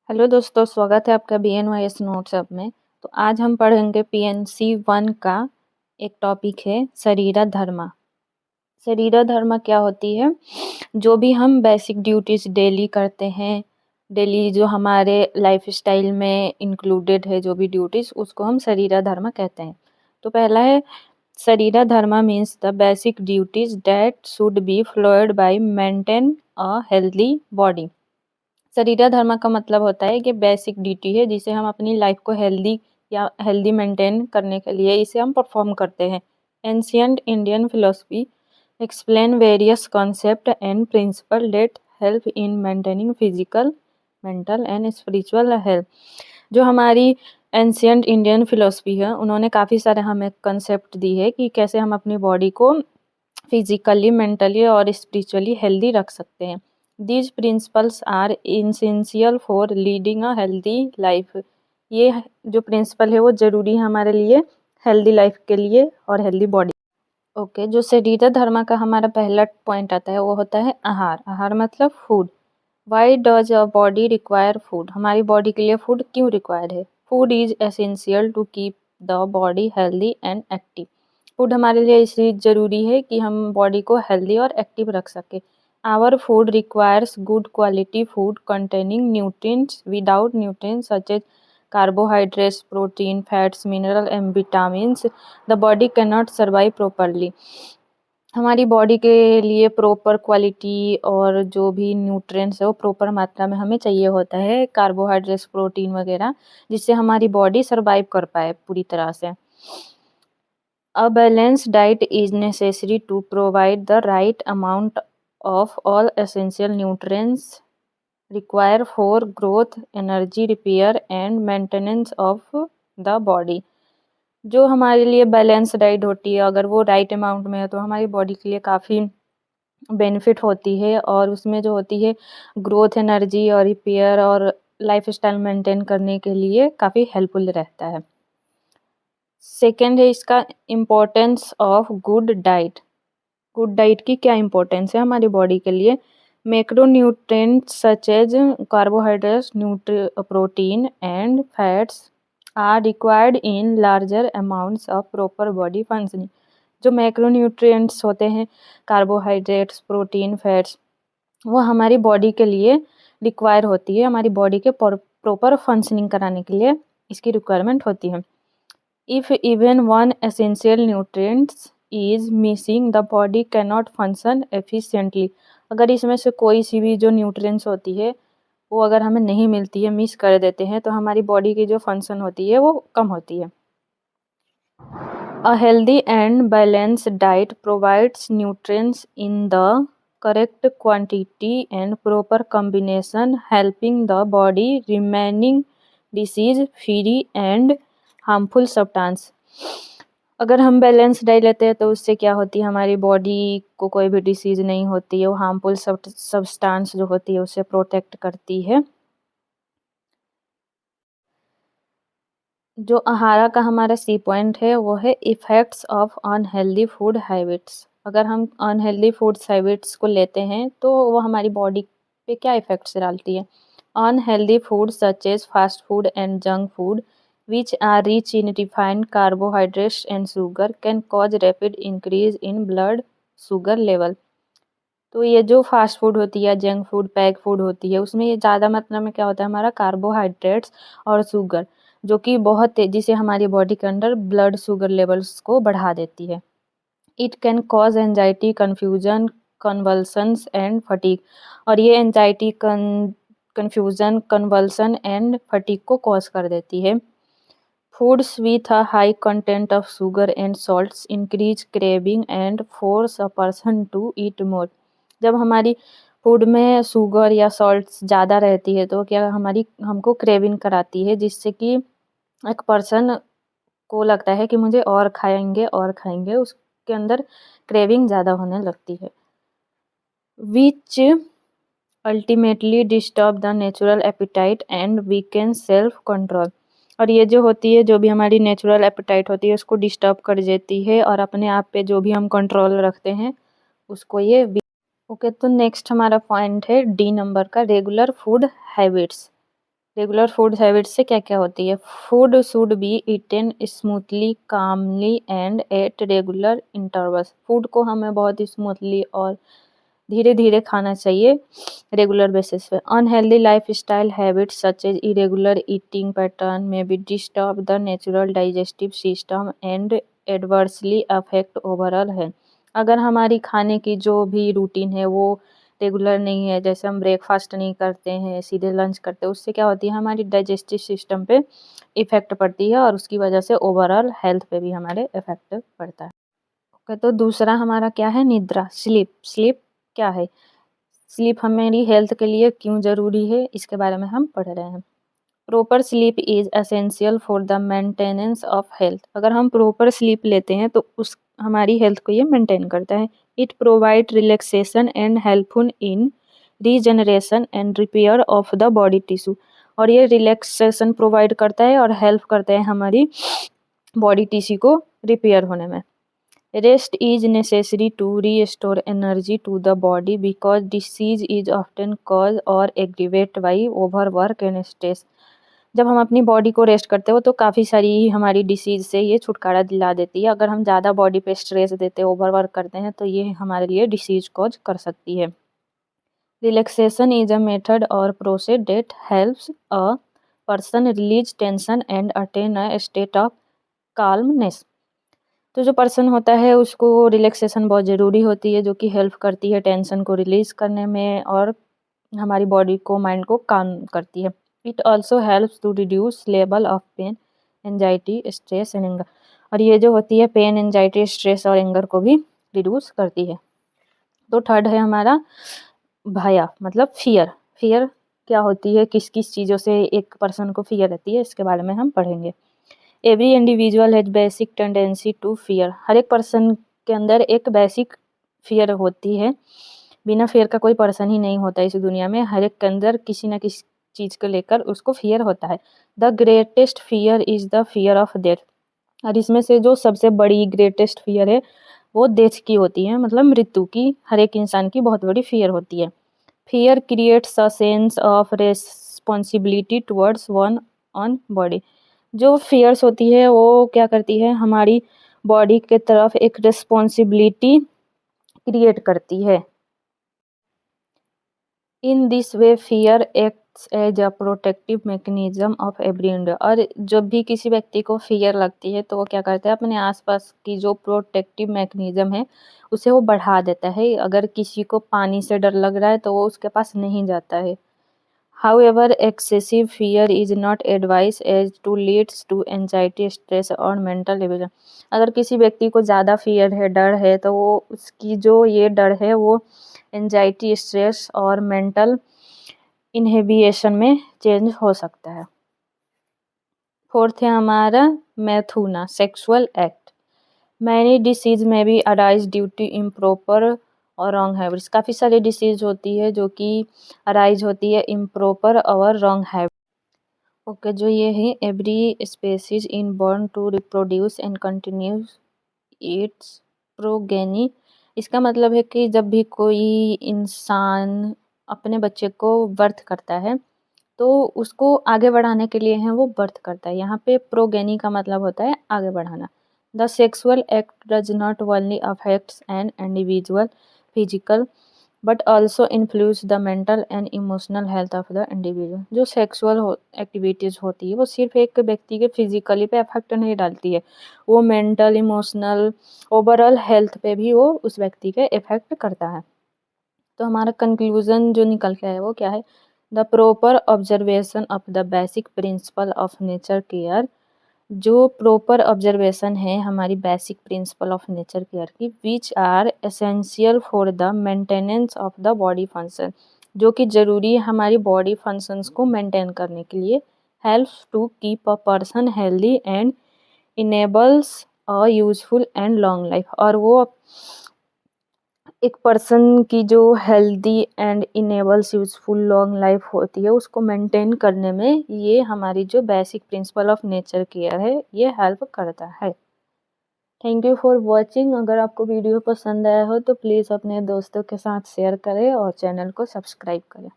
Hello दोस्तों, स्वागत है आपका BNYS नोट्स ऐप में। तो आज हम पढ़ेंगे PNC 1 का एक टॉपिक है शरीरा धर्मा। शरीरा धर्मा क्या होती है? जो भी हम बेसिक ड्यूटीज डेली करते हैं, डेली जो हमारे लाइफ स्टाइल में इंक्लूडेड है जो भी ड्यूटीज, उसको हम शरीरा धर्मा कहते हैं। तो पहला है शरीरा धर्मा means the basic duties that should be followed by maintain a healthy body. शरीरा धर्म का मतलब होता है कि बेसिक ड्यूटी है जिसे हम अपनी लाइफ को हेल्दी या हेल्दी मेंटेन करने के लिए इसे हम परफॉर्म करते हैं। Ancient Indian philosophy explain various concept and principle that help in maintaining physical, mental and spiritual health. जो हमारी एंशियंट इंडियन फिलोसफी है, उन्होंने काफ़ी सारे हमें कंसेप्ट दी है कि कैसे हम अपनी बॉडी को फिजिकली, मेंटली और स्पिरिचुअली हेल्दी रख सकते हैं। These principles are essential for leading a healthy life. ये जो प्रिंसिपल है वो ज़रूरी है हमारे लिए हेल्दी लाइफ के लिए और हेल्दी बॉडी। ओके, जो शरीर धर्म का हमारा पहला पॉइंट आता है वो होता है आहार। आहार मतलब food. Why does a body require food? हमारी बॉडी के लिए फूड क्यों रिक्वायर्ड है? Food is essential to keep the body healthy and active. Food हमारे लिए इसलिए ज़रूरी है कि हम बॉडी को हेल्दी और एक्टिव रख सके। Our food requires good quality food containing nutrients. Without nutrients such as carbohydrates, protein, fats, mineral and vitamins, the body cannot survive properly। हमारी बॉडी के लिए प्रॉपर क्वालिटी और जो भी न्यूट्रिएंट्स है वो प्रॉपर मात्रा में हमें चाहिए होता है, कार्बोहाइड्रेट्स, प्रोटीन वगैरह, जिससे हमारी बॉडी सर्वाइव कर पाए पूरी तरह से। A balanced diet is necessary to provide the right amount of all essential nutrients required for growth, energy, repair and maintenance of the body। जो हमारे लिए बैलेंस डाइट होती है, अगर वो राइट अमाउंट में है तो हमारी बॉडी के लिए काफ़ी बेनिफिट होती है और उसमें जो होती है ग्रोथ, एनर्जी और रिपेयर और लाइफ स्टाइल मेंटेन करने के लिए काफ़ी हेल्पफुल रहता है। सेकेंड है इसका importance of good diet. Good diet की क्या इम्पोर्टेंस है हमारी बॉडी के लिए? Macronutrients such as carbohydrates, protein and fats are required in larger amounts of proper body functioning. जो मैक्रोन्यूट्रिएंट्स होते हैं, कार्बोहाइड्रेट्स, प्रोटीन, फैट्स, वो हमारी बॉडी के लिए रिक्वायर होती है, हमारी बॉडी के प्रॉपर फंक्शनिंग कराने के लिए इसकी रिक्वायरमेंट होती है। If even one essential nutrient is missing, the body cannot function efficiently। अगर इसमें से कोई सी भी जो न्यूट्रिएंट्स होती है वो अगर हमें नहीं मिलती है, मिस कर देते हैं, तो हमारी बॉडी की जो फंक्शन होती है वो कम होती है। A healthy and balanced diet provides nutrients in the correct quantity and proper combination, helping the body remaining disease free and harmful substance. अगर हम बैलेंस डाइट लेते हैं तो उससे क्या होती है, हमारी बॉडी को कोई भी डिसीज़ नहीं होती है, वो हार्मफुल सब्सटेंस जो होती है उससे प्रोटेक्ट करती है। जो आहार का हमारा सी पॉइंट है वो है effects of unhealthy food habits. अगर हम अनहेल्दी फूड हैबिट्स को लेते हैं तो वो हमारी बॉडी पे क्या इफ़ेक्ट्स डालती है? Unhealthy food such as fast food and junk food which are rich in refined carbohydrates and sugar can cause rapid increase in blood sugar level। तो ये जो फास्ट फूड होती है, जंक फूड, पैक फूड होती है, उसमें ये ज़्यादा मात्रा में क्या होता है, हमारा कार्बोहाइड्रेट्स और शुगर, जो कि बहुत तेज़ी से हमारी बॉडी के अंदर ब्लड शुगर लेवल्स को बढ़ा देती है। It can cause anxiety, confusion, convulsions and fatigue. और ये anxiety, confusion, convulsion and fatigue को कॉज कर देती है। Foods with a high content of sugar and salts increase craving and force a person to eat more। जब हमारी food में sugar या सॉल्ट्स ज़्यादा रहती है तो क्या हमको क्रेविंग कराती है, जिससे कि एक पर्सन को लगता है कि मुझे और खाएंगे, उसके अंदर क्रेविंग ज़्यादा होने लगती है। Which ultimately disturb the natural appetite and weakened self control. और ये जो होती है, जो भी हमारी नेचुरल एपिटाइट होती है उसको डिस्टर्ब कर देती है और अपने आप पे जो भी हम कंट्रोल रखते हैं उसको ये ओके। तो नेक्स्ट हमारा पॉइंट है डी नंबर का, regular food habits. Regular food habit से क्या क्या होती है? Food should be eaten smoothly, calmly and at regular intervals. Food को हमें बहुत स्मूथली और धीरे धीरे खाना चाहिए रेगुलर बेसिस पे। Unhealthy life style habits such as irregular eating pattern may be disturb the natural digestive system and adversely affect overall health. अगर हमारी खाने की जो भी रूटीन है वो रेगुलर नहीं है, जैसे हम ब्रेकफास्ट नहीं करते हैं, सीधे लंच करते हैं, उससे क्या होती है हमारी डाइजेस्टिव सिस्टम पे इफ़ेक्ट पड़ती है और उसकी वजह से ओवरऑल हेल्थ पे भी हमारे इफ़ेक्ट पड़ता है। ओके, तो दूसरा हमारा क्या है? निद्रा, स्लीप। स्लीप क्या है? स्लीप हमारी हेल्थ के लिए क्यों ज़रूरी है, इसके बारे में हम पढ़ रहे हैं। Proper sleep is essential for the maintenance of health. अगर हम प्रॉपर स्लीप लेते हैं तो उस हमारी हेल्थ को ये मेंटेन करता है। It provide relaxation and helpful in regeneration and repair of the body tissue. और ये रिलैक्सेशन प्रोवाइड करता है और हेल्प करता है हमारी बॉडी टिश्यू को रिपेयर होने में। Rest is necessary to restore energy to the body because disease is often caused or aggravated by overwork and stress। जब हम अपनी बॉडी को रेस्ट करते हो तो काफ़ी सारी हमारी डिसीज़ से ये छुटकारा दिला देती है। अगर हम ज़्यादा बॉडी पे स्ट्रेस देते हैं, ओवरवर्क करते हैं, तो ये हमारे लिए डिसीज़ कॉज कर सकती है। रिलैक्सेशन इज अ मेथड और process that helps a person release tension and attain a state of calmness. तो जो पर्सन होता है उसको रिलैक्सेशन बहुत ज़रूरी होती है, जो कि हेल्प करती है टेंशन को रिलीज़ करने में और हमारी बॉडी को, माइंड को काम करती है। It also helps to reduce level of pain, anxiety, stress and anger. और ये जो होती है पेन, एंजाइटी, स्ट्रेस और एंगर को भी रिड्यूस करती है। तो थर्ड है हमारा भया, मतलब फियर। फियर क्या होती है, किस किस चीज़ों से एक पर्सन को फियर रहती है, इसके बारे में हम पढ़ेंगे। Every individual has basic tendency to fear. हर एक पर्सन के अंदर एक बेसिक फियर होती है। बिना फियर का कोई पर्सन ही नहीं होता इस दुनिया में। हर एक के अंदर किसी न किसी चीज़ को लेकर उसको फियर होता है। The greatest fear is the fear of death. और इसमें से जो सबसे बड़ी ग्रेटेस्ट फियर है वो डेथ की होती है, मतलब मृत्यु की। हर एक इंसान की बहुत बड़ी फियर होती है। Fear creates a sense of responsibility towards one on body. जो फियर्स होती है वो क्या करती है, हमारी बॉडी के तरफ एक रिस्पॉन्सिबिलिटी क्रिएट करती है। In this way fear acts as a protective mechanism of every individual. और जब भी किसी व्यक्ति को फियर लगती है तो वो क्या करता है, अपने आसपास की जो प्रोटेक्टिव मैकेनिज्म है उसे वो बढ़ा देता है। अगर किसी को पानी से डर लग रहा है तो वो उसके पास नहीं जाता है। However, excessive fear is not advised as to leads to anxiety, stress और mental evasion। अगर किसी व्यक्ति को ज़्यादा फियर है, डर है, तो वो उसकी जो ये डर है वो एंजाइटी, स्ट्रेस और मेंटल इनहिबिशन में चेंज हो सकता है। फोर्थ है हमारा मैथुना, सेक्सुअल एक्ट। मैनी डिसीज में भी अराइज ड्यू टू इम्प्रॉपर और रॉन्ग हैबिट्स। काफ़ी सारी डिसीज होती है जो कि अराइज होती है इम्प्रॉपर और रॉन्ग हैबिट। ओके, जो ये है every species in born to reproduce and continues its progeny. इसका मतलब है कि जब भी कोई इंसान अपने बच्चे को बर्थ करता है तो उसको आगे बढ़ाने के लिए है वो बर्थ करता है। यहाँ पे प्रोगेनी का मतलब होता है आगे बढ़ाना। The sexual act does not only affects an individual physical but also influence the mental and emotional health of the individual. जो सेक्सुअल एक्टिविटीज़ होती है वो सिर्फ एक व्यक्ति के फिजिकली पे इफेक्ट नहीं डालती है, वो मेंटल, इमोशनल, ओवरऑल हेल्थ पे भी वो उस व्यक्ति के इफेक्ट करता है। तो हमारा कंक्लूजन जो निकल के आया वो क्या है? The proper observation of the basic principle of nature care. जो प्रॉपर ऑब्जर्वेशन है हमारी basic principle of nature care की, which are essential for the maintenance of the body function, जो कि ज़रूरी है हमारी बॉडी फंक्शंस को मेंटेन करने के लिए। Helps to keep a person healthy and enables a useful and long life. और वो एक पर्सन की जो healthy and enables useful long life होती है उसको मेंटेन करने में ये हमारी जो basic principle of nature care है ये हेल्प करता है। Thank you for watching. अगर आपको वीडियो पसंद आया हो तो प्लीज़ अपने दोस्तों के साथ शेयर करें और चैनल को सब्सक्राइब करें।